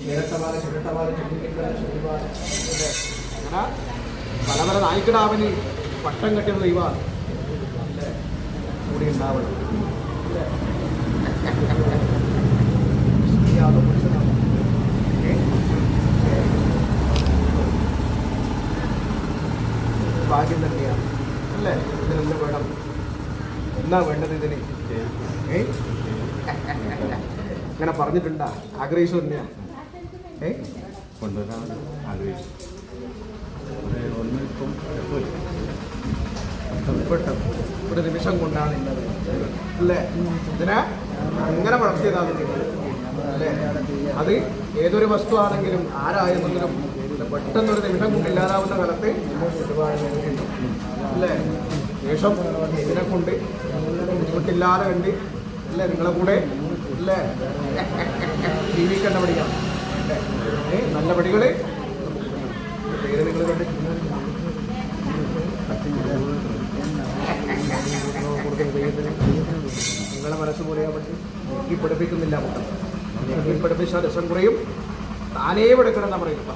ഇരട്ടവാല ചുരുട്ടവാല ചുരുട്ടിക്കൽ ശുദ്ധിവാല അങ്ങനെ പല പല നായ്ക്കിടാവിന് പട്ടം കെട്ടിയ ദൈവമാണ് അല്ലേ കൂടി ഉണ്ടാവണം അല്ലേ ഭാഗ്യം തന്നെയാണ് അല്ലേ ഇതിനെന്ത് വേണം എന്നാ വേണ്ടത് ഇതിന് അങ്ങനെ പറഞ്ഞിട്ടുണ്ടാ ആഗ്രഹിച്ചു തന്നെയാണ് കൊണ്ടുവരാൻ ആഗ്രഹിച്ചു ഒരു നിമിഷം കൊണ്ടാണ് ഇന്നത് അല്ലേ ഇതിനെ അങ്ങനെ വളർത്തിയതാണ് നിങ്ങൾ അല്ലേ അത് ഏതൊരു വസ്തു ആണെങ്കിലും ആരായെന്നെങ്കിലും പെട്ടെന്നൊരു നിമിഷം കൊണ്ട് ഇല്ലാതാവുന്ന കാലത്ത് ഒരുപാട് അല്ലേ ശേഷം ഇതിനെ കൊണ്ട് ബുദ്ധിമുട്ടില്ലാതെ കണ്ട് അല്ലേ നിങ്ങളെ കൂടെ അല്ലേ ജീവിക്കേണ്ട പടിയാണ് അല്ലേ നല്ല പടികള് പേര് നിങ്ങൾ കണ്ട് നിങ്ങളെ മനസ്സ് പറയാൻ പറ്റി നോക്കി പഠിപ്പിക്കുന്നില്ല മക്കൾ നോക്കി പഠിപ്പിച്ച രസം കുറയും താനേ പഠിക്കണം എന്ന് പറയുക